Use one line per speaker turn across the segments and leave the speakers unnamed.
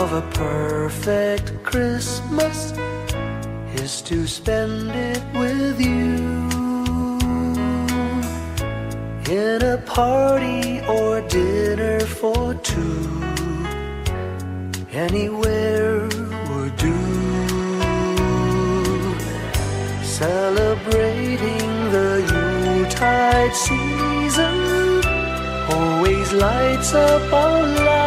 of a perfect Christmas is to spend it with you, in a party or dinner for two. Anywhere would do, celebrating the Yuletide season always lights up our lives.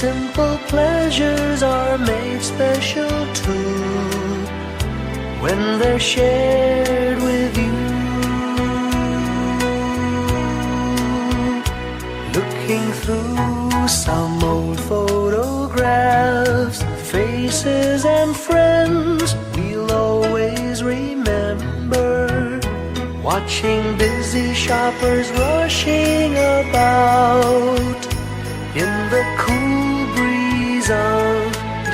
Simple pleasures are made special too when they're shared with you. Looking through some old photographs, faces and friends we'll always remember, watching busy shoppers rushing about in the cool breeze of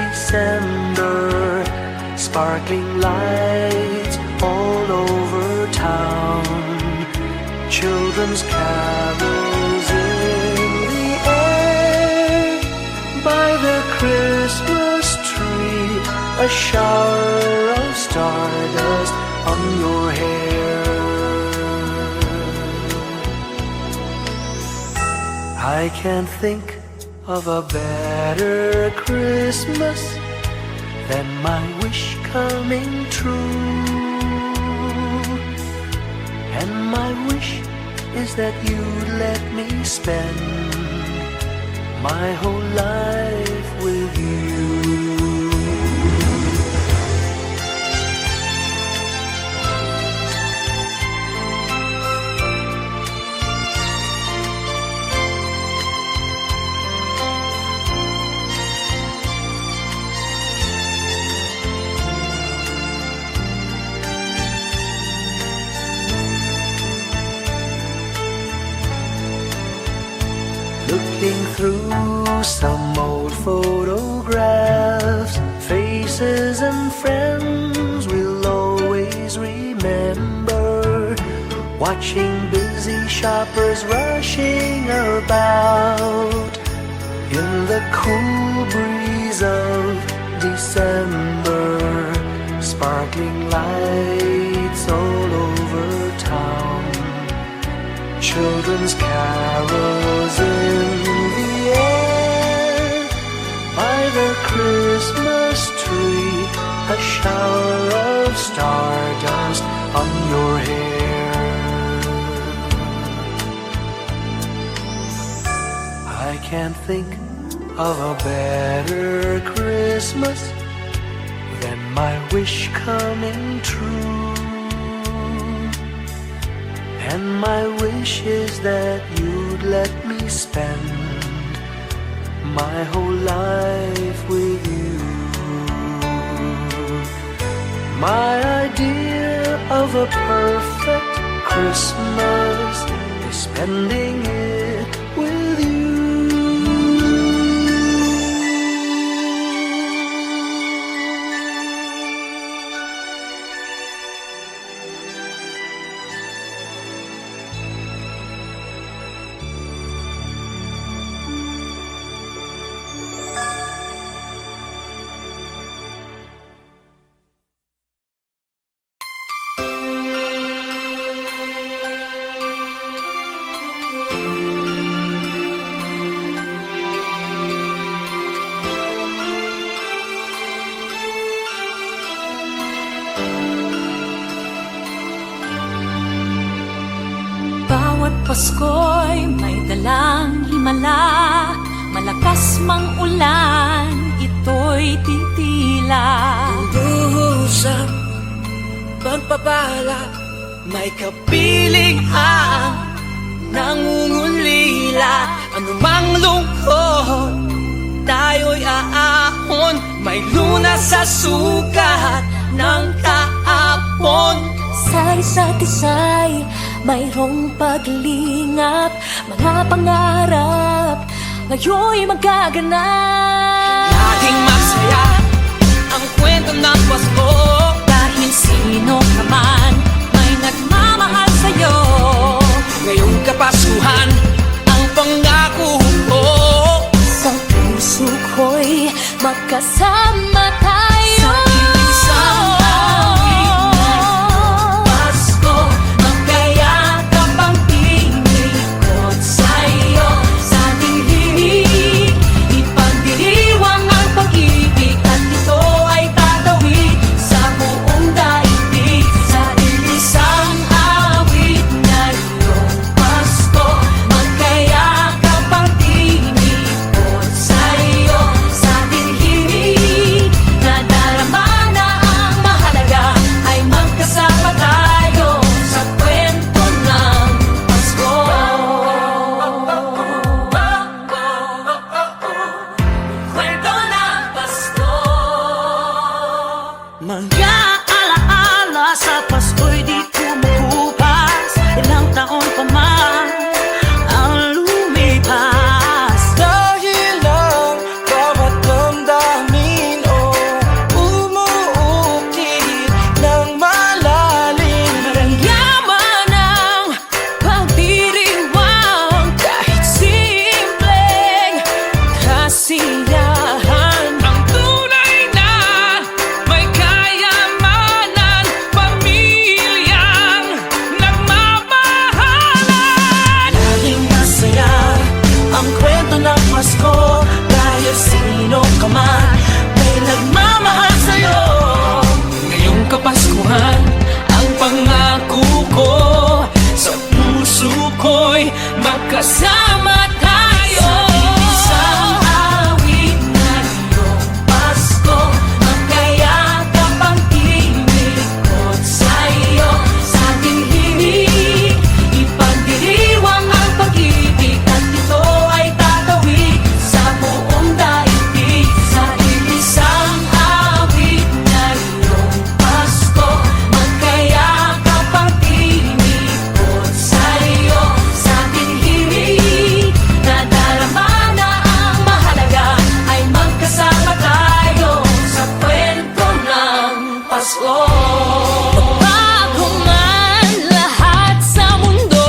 December, sparkling lights all over town, children's carols in the air. By the Christmas tree, a shower of stardust on your hair. I can't think of a better Christmas than my wish coming true. And my wish is that you'd let me spend my whole life with you. Looking through some old photographs, faces and friends we'll always remember, watching busy shoppers rushing about in the cool breeze of December, sparkling lights all over town, children's carols in the air. By the Christmas tree, a shower of stardust on your hair. I can't think of a better Christmas than my wish coming true. And my wish is that you'd let me spend my whole life with you. My idea of a perfect Christmas is spending it with you.
Bawat Pasko'y may dalang himala, malakas mang ulan, ito'y titila.
Duhusap, pagpapala, may kapiling ang nangungulila. Anumang lungkot, tayo'y aahon, may lunas sa sukat ng kahapon.
Sa isa't isa'y mayroong paglingap, mga pangarap ngayon'y magaganap.
Laging masaya ang kwento ng Pasko,
Dahil sino ka man may nagmamahal sa'yo.
ngayong kapasuhan ang pangako ko.
magkasama tayo.
Sa isang awit ngayong Pasko, magkayakap ang tingikot sa'yo. Sa ating himig, ipagdiriwang ang pag-ibig, at ito ay tatawid sa buong daigdig. Sa isang awit ngayong Pasko, magkayakap ang tingikot sa'yo. Sa ating himig, nadarama na ang mahalaga, ay magkasama tayo sa kwento ng Pasko. Kwento ng Pasko.
Mga alaala sa Pasko'y di kumukupas. Ilang taon pa man ang lumipas.
Dahil ang bawat damdamin umuukit ng malalim.
Yaman ang pagdiriwang, kahit simpleng kasiyahan. Ang tunay na may kayamanan, pamilyang nagmamahalan.
Laging masaya ang kwento ng Pasko. Dahil sino ka man may nagmamahal sa'yo.
Ngayong Kapaskuhan, ang pangako ko sa puso ko'y magkasama tayo. Isang awit ngayong Pasko, magkayakap ang tingikot sa'yo. Sa ating himig, ipagdiriwang ang pag-ibig, at ito ay tatawid sa buong daigdig. Sa isang awit ngayong Pasko, magkayakap ang tingikot sa'yo. Sa ating himig, nadarama na ang mahalaga, ay magkasama tayo sa kwento ng Pasko. Bago man lahat sa mundo,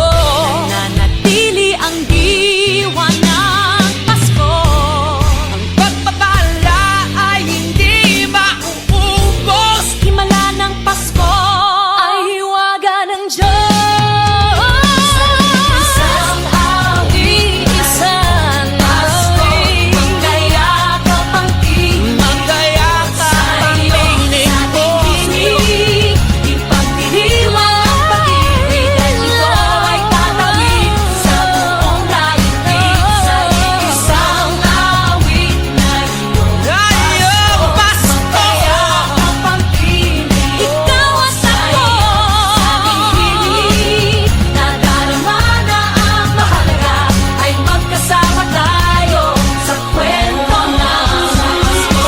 nananatili ang diwa ng Pasko. Ang pagpapala ay hindi mauubos. Himala ng Pasko ay hiwaga ng Diyos. Isang awit, isang awit, magkayakap ang tingin, magkayakap ang tingin ko. Ipagdiriwang ang pag-ibig, at ito ay tatawid sa buong daigdig. Sa isang awit ngayong Pasko, magkayakap ang tingin, ikaw at ako. Sa ating himig, nadarama na ang mahalaga, ay magkasama tayo sa kwento ng Pasko.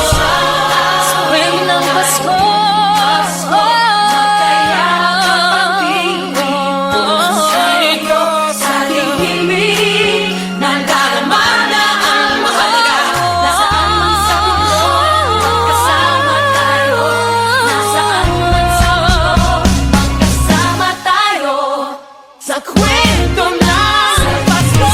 Sa kwento ng Pasko, magkayakap ang tingin sa'yo. Sa ating himig, nadarama na ang mahalaga, nasaan man sa mundo, magkasama tayo. Nasaan man sa mundo, magkasama tayo sa kwento ng Pasko.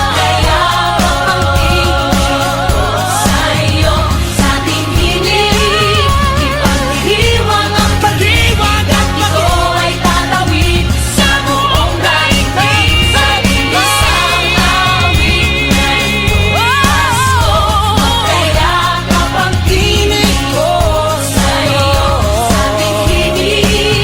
Magkayakap ang tingin sa'yo. Sa ating himig, ipagdiriwang ang pag-ibig, at ito ay tatawid sa buong daigdig. Sa isang awit ngayong Pasko, magkayakap ang tingin ko sa'yo. Sa ating himig,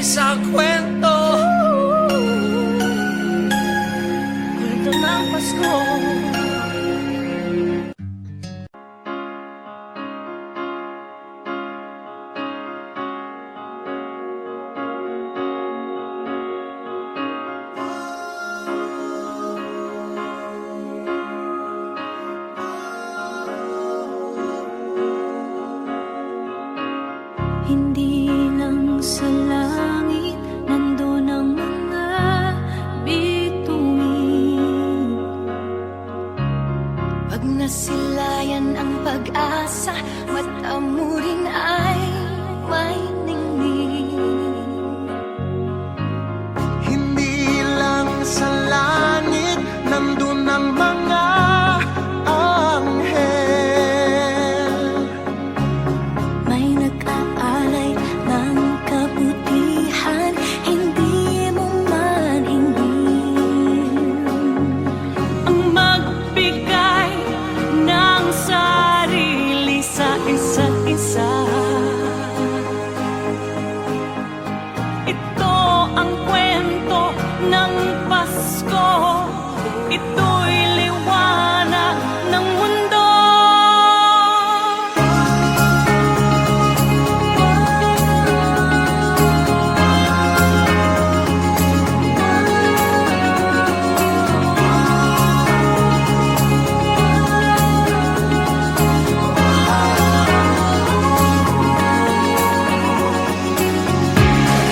sa kwento.
Kwento ng Pasko.
Hindi lang sa langit nandun ang mga bituin. Pag nasilayan ang pag-asa, mata mo rin ay may ningning.
Hindi lang sa langit nandun ang mga anghel.
May nag-aalay ng kabutihan, hindi mo man hingin. Ang magbigay ng sarili sa isa't isa. Ito ang kwento ng Pasko. Ito'y liwanag ng mundo.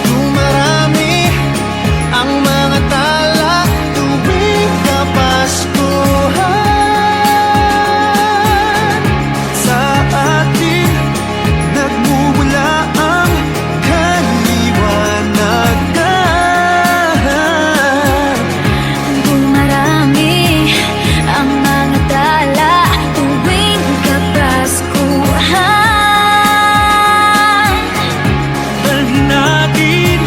Dumarami ang mga tala tuwing Kapaskuhan. Sa atin nagmumula ang kaliwanagan.
Dumarami ang mga tala tuwing Kapaskuhan.
Dalhin natin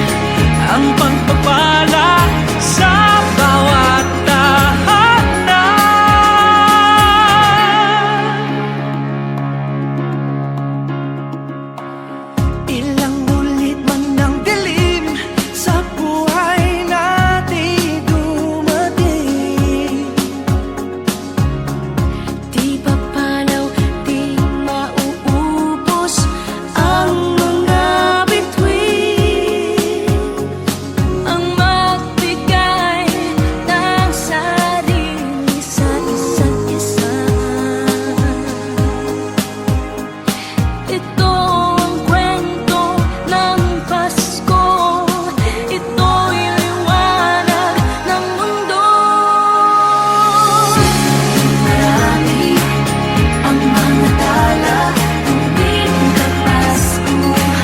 ang pagpapala sa bawat tahanan. Ilang ulit man ng dilim sa buhay natin dumating.
Di papalaw, di mauubos ang mga bituin. Ang magbigay ng sarili sa isa't isa. Ito ang kwento ng Pasko. Ito'y liwanag ng mundo. Marami ang mga tala tuwing Kapaskuhan.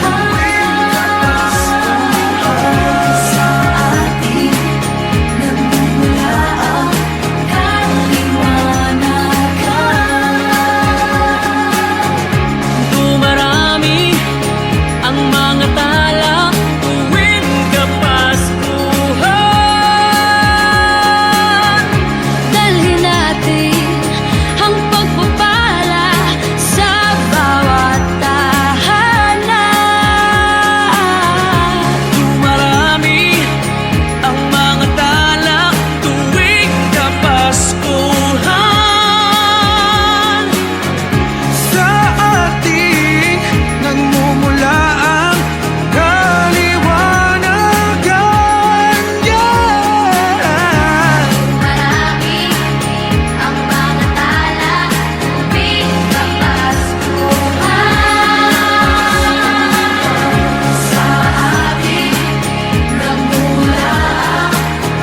Sa atin nagmumula ang kaliwanagan.
Dumarami ang mga tala tuwing Kapaskuhan.
Dalhin natin ang pagpapala sa bawat tahanan.
Dumarami ang mga tala tuwing Kapaskuhan. Sa ating nagmumula ang kaliwanagan.
Marami ang mga tala tuwing Kapaskuhan. Sa atin nagmula ang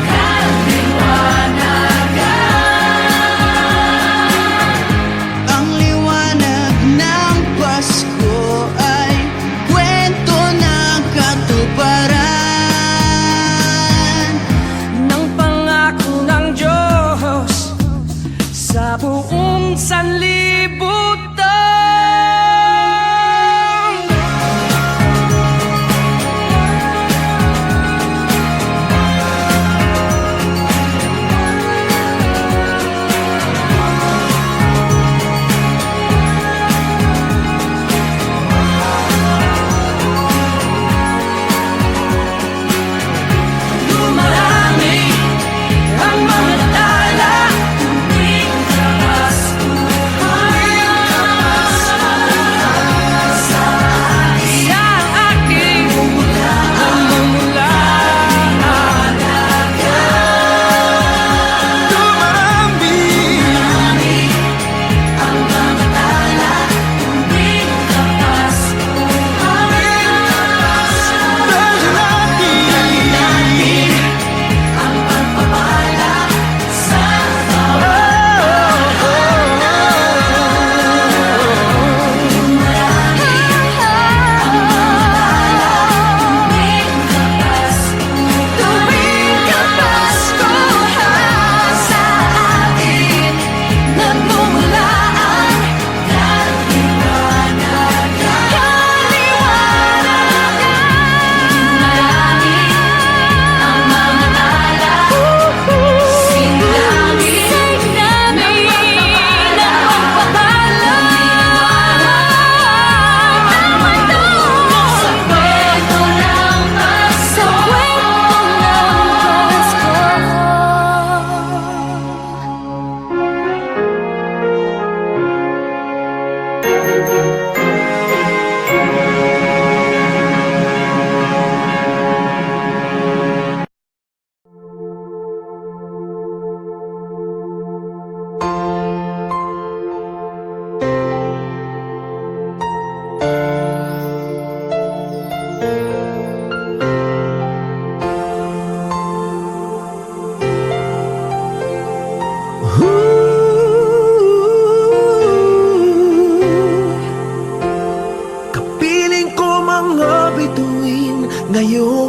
kaliwanagan.
Ang liwanag ng Pasko ay kwento ng katuparan.
Ng pangako ng Diyos sa buong sanlibutan.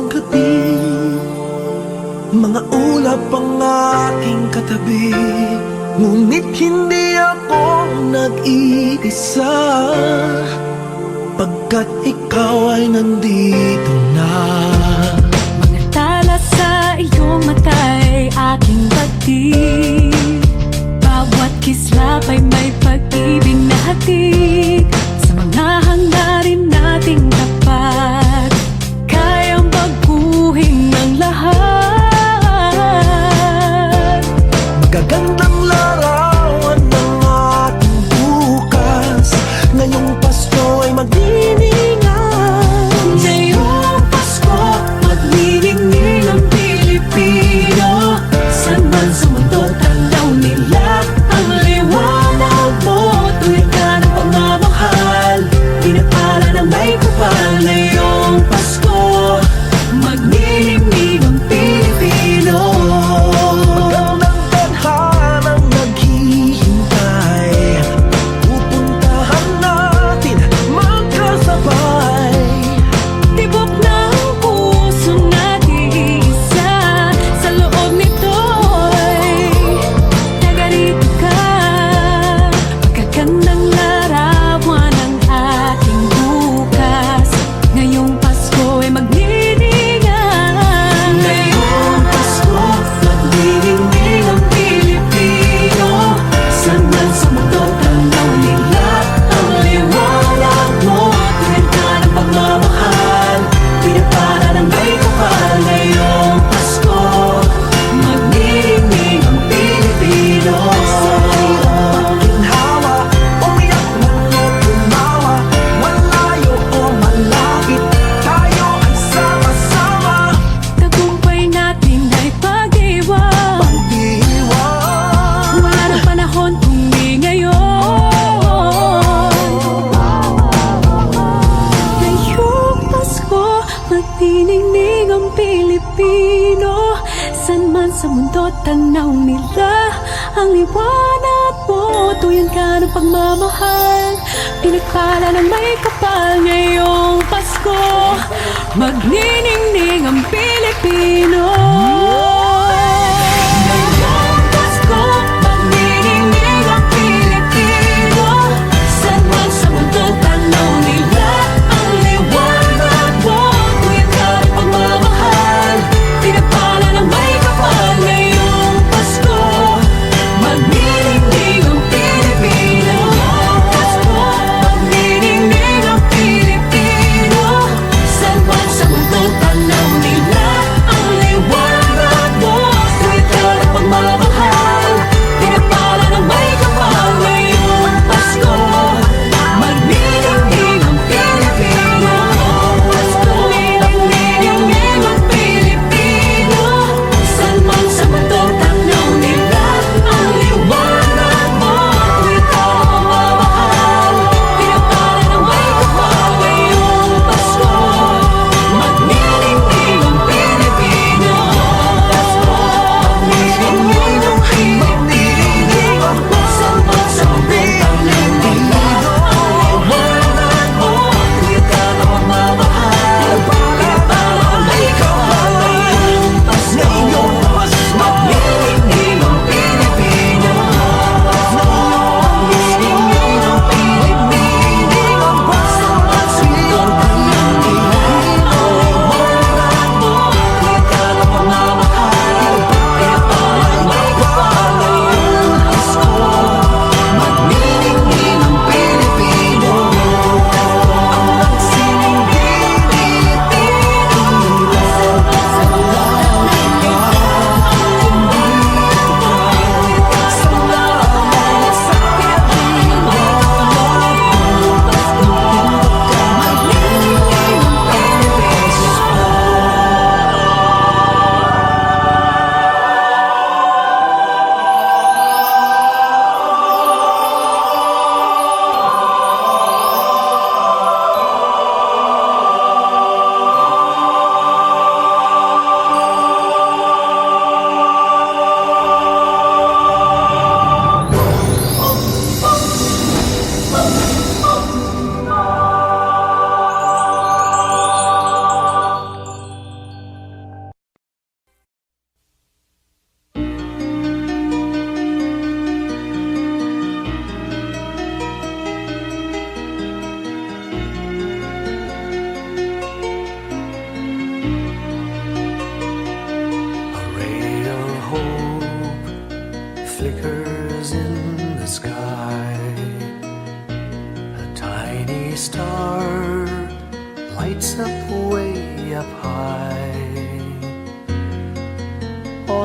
ng gabi, mga ulap ang aking katabi, ngunit hindi ako nag-iisa, pagkat ikaw ay nandito na.
Mga tala sa iyong mata'y aking batid, bawat kislap ay may pag-ibig na hatid. Sa mga hangarin nating tapat, kayang baguhin ng lahat.
Magagandang larawan ng ating bukas, ngayong Pasko ay magdiningan.
Ngayong Pasko, magniningning ang Pilipino. Saan man sa mundo, tanaw nila ang liwanag mo. Tuwid ka ng pagmamahal, pinapala ng may kapal. Ngayong Pasko, magniningning ang Pilipino.
Magandang tadhanang naghihintay, pupuntahan natin magkasabay.
Tibok ng puso nag-iisa, sa loob nito'y nagarito ka. Magagandang larawan ng ating bukas, ngayong Pasko ay magniningan. Ngayong Pasko, magniningning ang Pilipino. Saan man sa mundo, tanaw nila ang liwanag mo. Tuwid ka ng pagmamahal, pinapala ng may kapal. Ngayong Pasko, magniningning ang Pilipino.
Ginhawa, umiyak man o tumawa, malayo o malapit, tayo ay sama-sama.
Tagumpay natin ay pag-iwan,
Pag-iwan,
wala ng panahon kung di ngayon. Ngayong Pasko, magniningning ang Pilipino. Saan man sa mundo, tanaw nila ang liwanag mo. Tuyan ka ng pagmamahal, pinagpala ng may kapal. Ngayong Pasko, magniningning ang Pilipino. Ngayong Pasko, magniningning ang Pilipino. Saan man sa mundo, tanaw nila ang liwanag mo. Tuyan ka ng pagmamahal, pinagpala ng may kapal. Ngayong Pasko, magniningning ang Pilipino. Pasko, magniningning ang Pilipino. Saan man sa mundo, tanaw nila ang liwanag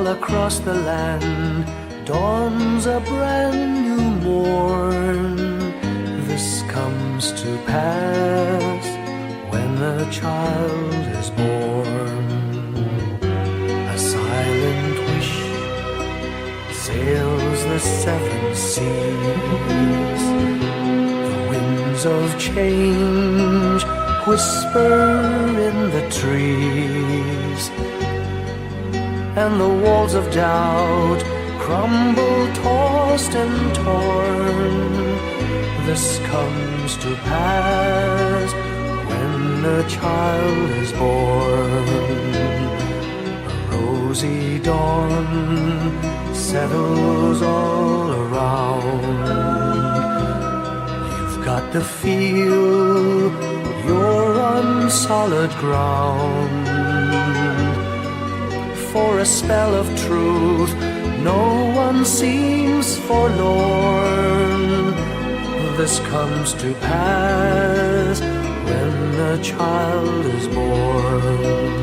across the land dawns a brand new morn. This comes to pass when a child is born. A silent wish sails the seven seas. The winds of change whisper in the trees, and the walls of doubt crumble, tossed and torn. This comes to pass when a child is born. A rosy dawn settles all around. You've got to feel you're on solid ground. For a spell of truth, no one seems forlorn. This comes to pass when a child is born.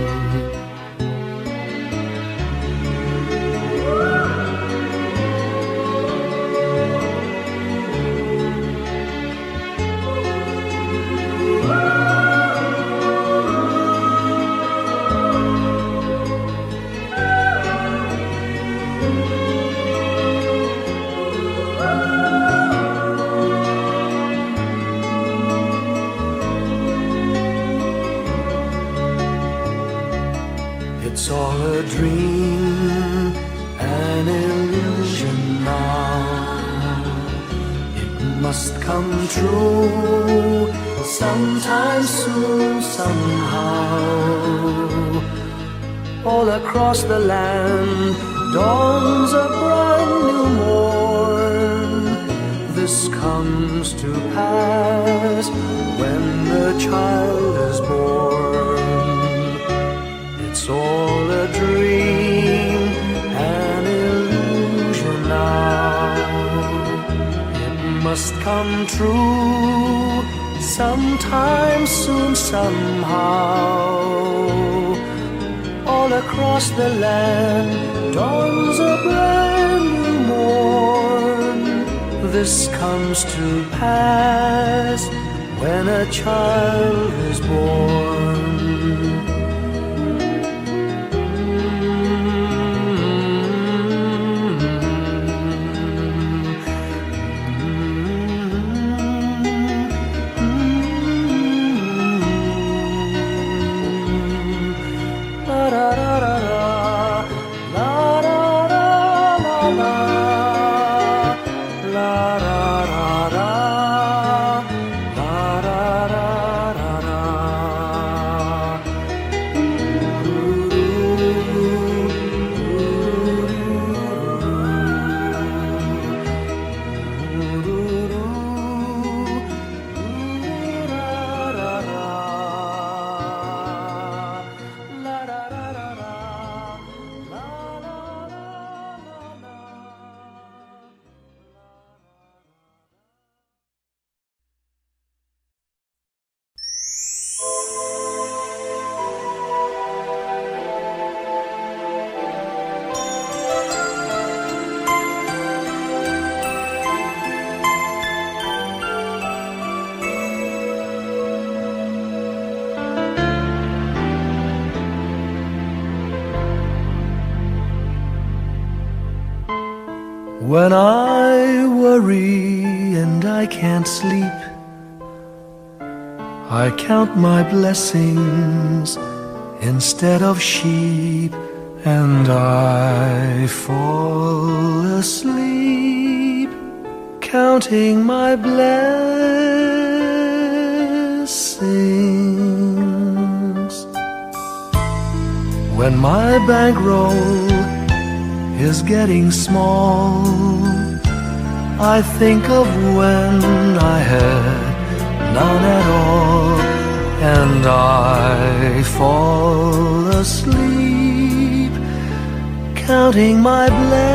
It's all a dream, an illusion now. It must come true sometime soon, somehow. All across the land dawns a brand new morn. This comes to pass when the child is born. It's all a dream, an illusion now. It must come true sometime soon, somehow. All across the land dawns a brand new morn. This comes to pass when a child is born. When I worry and I can't sleep, I count my blessings instead of sheep, and I fall asleep counting my blessings. When my bankroll is getting small, I think of when I had none at all, and I fall asleep counting my blessings.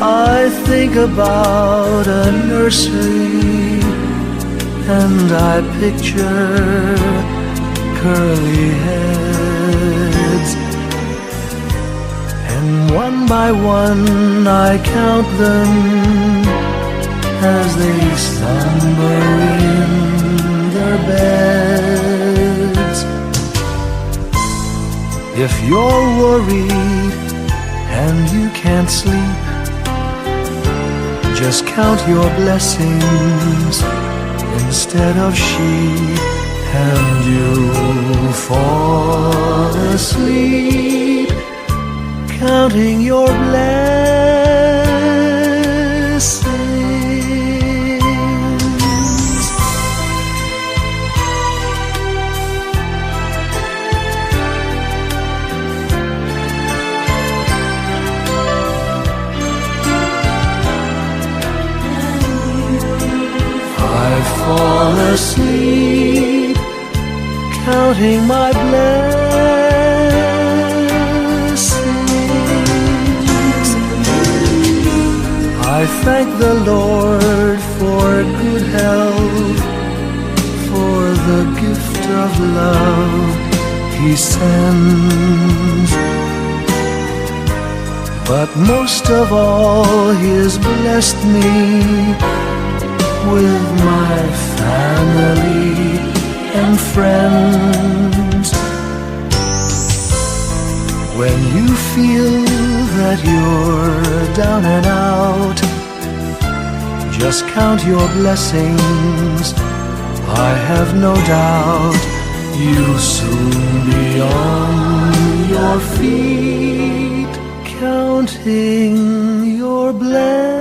I think about a nursery and I picture curly heads, and one by one I count them as they slumber in their beds. If you're worried and you can't sleep, just count your blessings instead of sheep, and you'll fall asleep counting your blessings. I fall asleep counting my blessings. I thank the Lord for good health, for the gift of love He sends. But most of all, He has blessed me with my family and friends. When you feel that you're down and out, just count your blessings. I have no doubt you'll soon be on your feet, counting your blessings.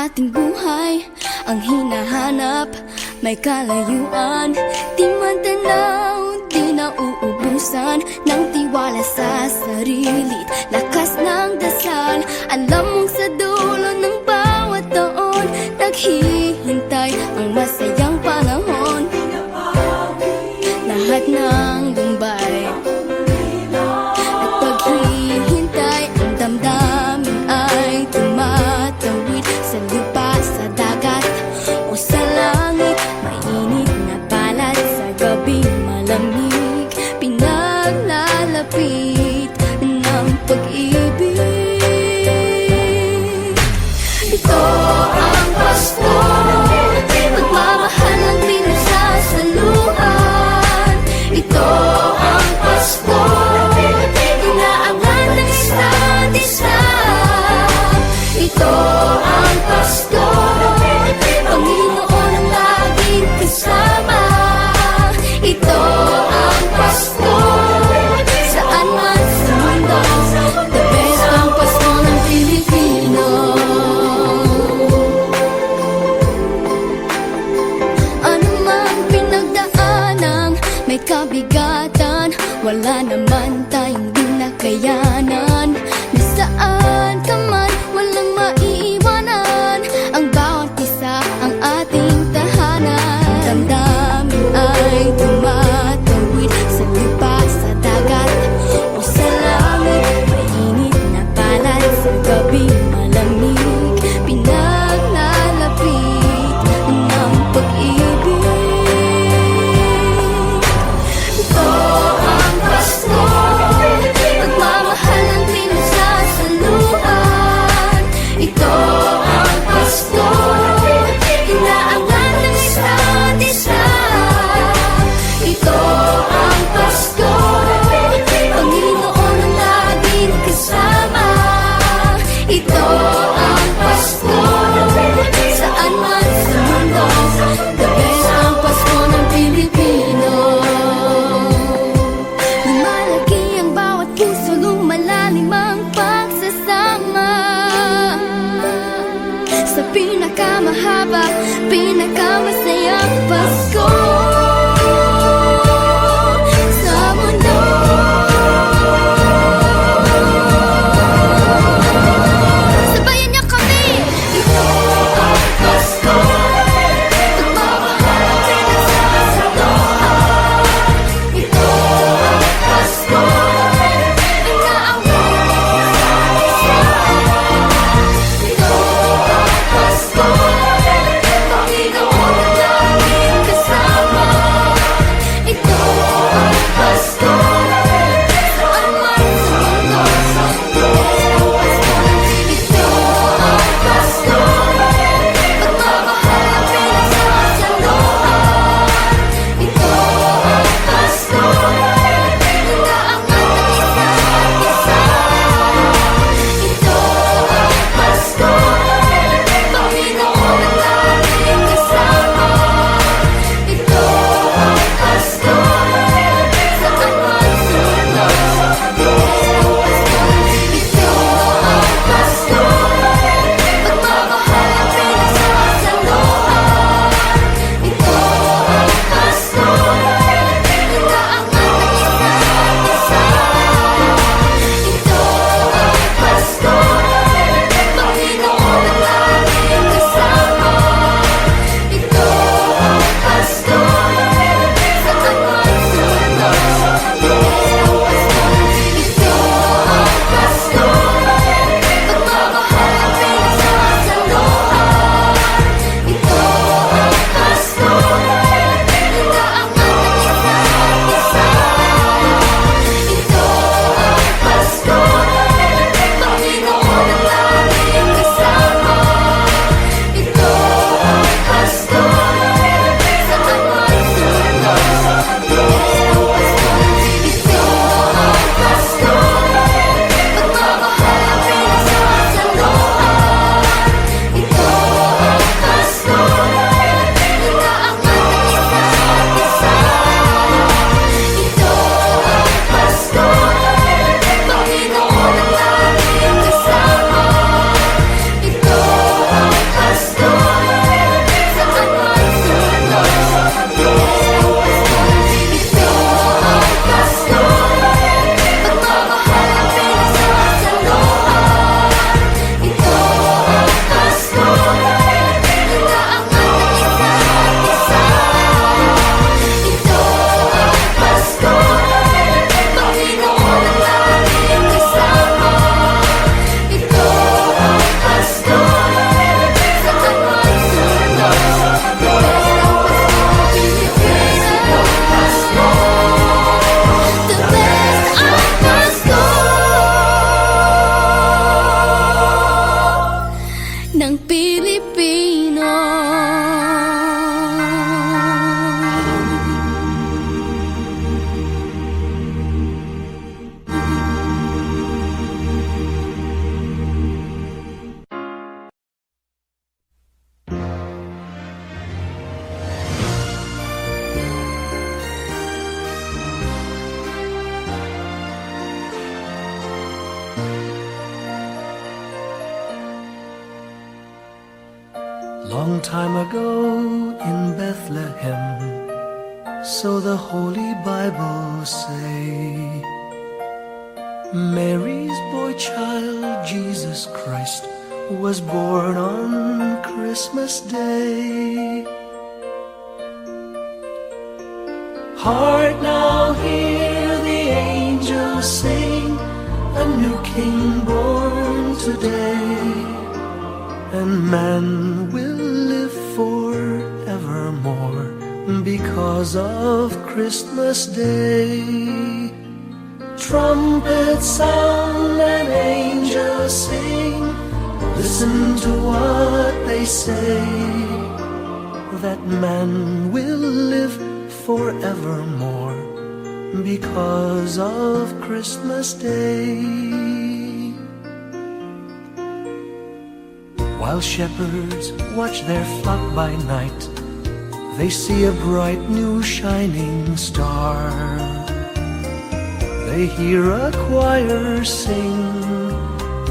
ating buhay ang hinahanap, may kalayuan. Di man tanaw, di na uubusan ng tiwala sa sarili, lakas ng dasal. Alam mong sa dulo ng bawat taon, naghihintay ang masayang panahon. Lahat ng lumbay at paghihintay, ang damdamin ay tumatawid sa lupa, sa dagat o sa langit. Mainit na palad sa gabing malamig, pinaglalapit ng pag-ibig. Ito ang Pasko, pagmamahal ang pinagsasaluhan. Ito ang Pasko, inaangan ng isa't isa. Ito ang Pasko, Panginoon ang laging kasama. Ito ang Pasko, saan man sa mundo, the best ang Pasko ng Pilipino. Ano mang pinagdaanang may kabigatan, wala naman tayong di nakayanan. Nasaan ka man, walang maiiwanan, ang bawat isa ang ating tahanan. Damdamin ay tumatawid sa lupa, sa dagat o sa langit. Mainit na palad sa gabing malamig, pinaglalapit ng pag-ibig. Ito ang Pasko, pagmamahal ang pinagsasaluhan. Ito ang Pasko, inaangan ng isa't isa. Ito ang Pasko, Panginoon ang laging kasama. Ito ang Pasko, saan man sa mundo, the best ang Pasko ng Pilipino. Lumalaki ang bawat puso, lumalalim ang pagsasama. Sa pinakamahaba, pinakamasayang Pasko sa mundo. Sabayan niyo kami! Ito ang Pasko, pagmamahal ang pinagsasaluhan. Ito ang Pasko, inaangan ng isa't isa. Ito ang Pasko, Panginoon ang laging kasama.
Long time ago in Bethlehem, so the Holy Bible say, Mary's boy child, Jesus Christ, was born on Christmas Day. Hark now, hear the angels sing, a new king born today, and man will live forevermore because of Christmas Day. Trumpets sound and angels sing, listen to what they say, that man will live forevermore because of Christmas Day. While shepherds watch their flock by night, they see a bright new shining star. They hear a choir sing,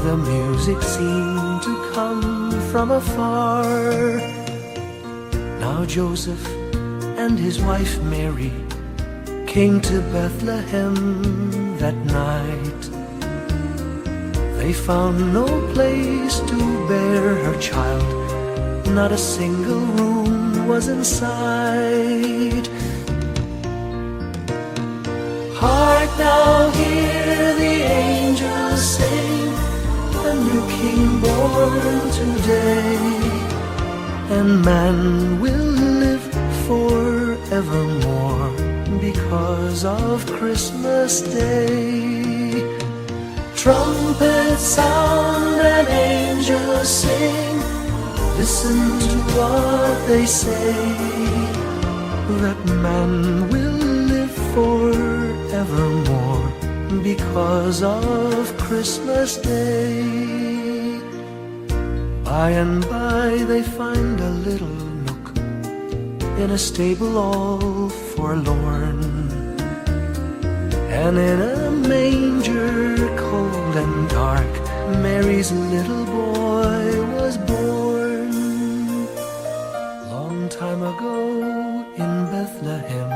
the music seemed to come from afar. Now Joseph and his wife Mary came to Bethlehem that night. They found no place to bear her child, not a single room was in sight. Hark now, hear the angels sing, a new king born today, and man will live forevermore because of Christmas Day. Trumpets sound and angels sing, listen to what they say, that man will live forevermore because of Christmas Day. By and by they find a little nook in a stable all forlorn, and in a manger cold and dark, Mary's little boy was born. Long time ago in Bethlehem,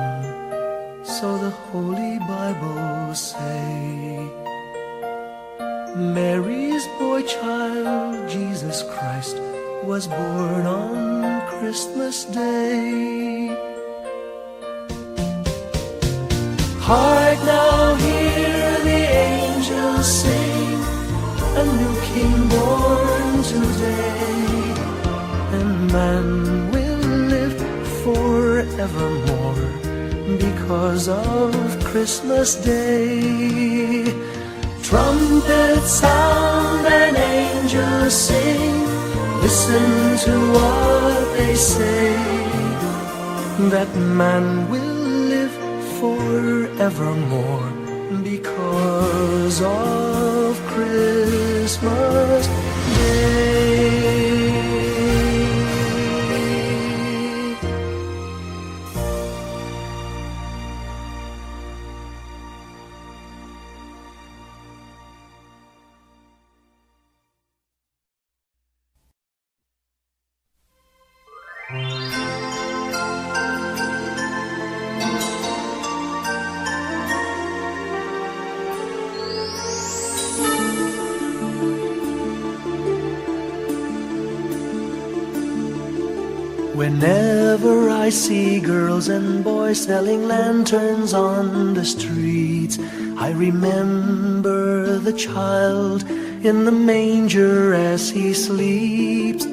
so the Holy Bible say, Mary's boy child, Jesus Christ, was born on Christmas Day. Hark now, hear the angels sing, a new king born today, and man will live forevermore because of Christmas Day. Trumpets sound and angels sing, listen to what they say, that man will live forevermore because of Christmas Day. Whenever I see girls and boys selling lanterns on the streets, I remember the child in the manger as he sleeps.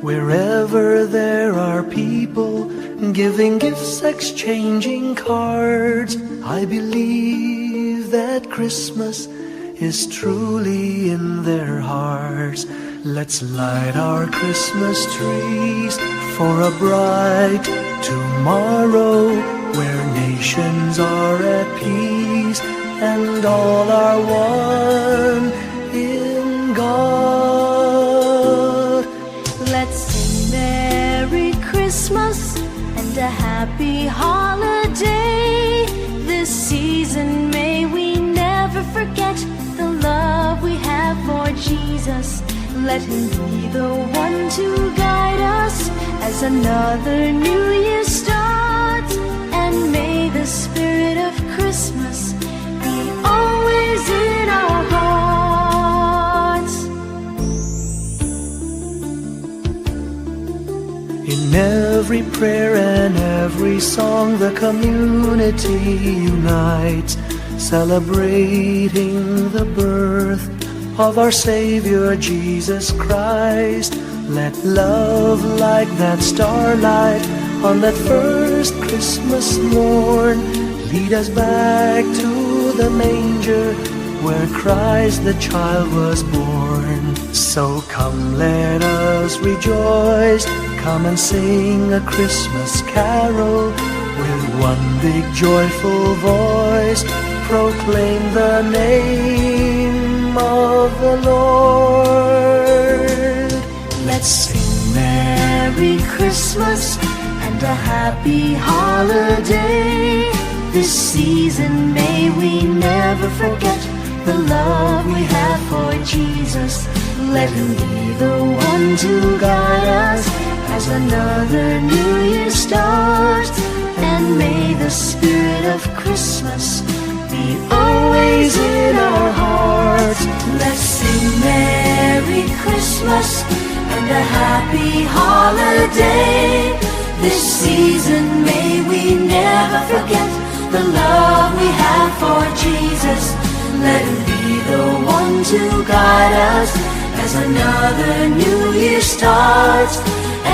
Wherever there are people giving gifts, exchanging cards, I believe that Christmas is truly in their hearts. Let's light our Christmas trees for a bright tomorrow, where nations are at peace and all are one in God.
Let's sing Merry Christmas and a happy holiday. This season may we never forget the love we have for Jesus. Let him be the one to guide us as another new year starts. And may the spirit of Christmas be always in our hearts.
In every prayer and every song, the community unites, celebrating the birth of our Savior Jesus Christ. Let love like that starlight on that first Christmas morn lead us back to the manger where Christ the child was born. So come, let us rejoice, come and sing a Christmas carol with one big joyful voice. Proclaim the name of the Lord.
Let's sing Merry Christmas and a happy holiday. This season may we never forget the love we have for Jesus. Let him be the one to guide us as another new year starts. And may the spirit of Christmas be always in our hearts. Let's sing Merry Christmas and a happy holiday. This season may we never forget the love we have for Jesus. Let him be the one to guide us as another new year starts.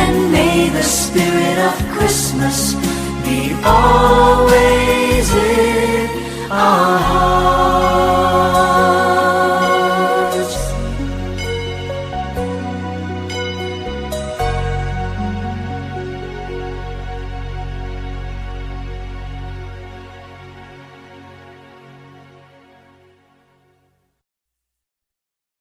And may the spirit of Christmas be always in our hearts.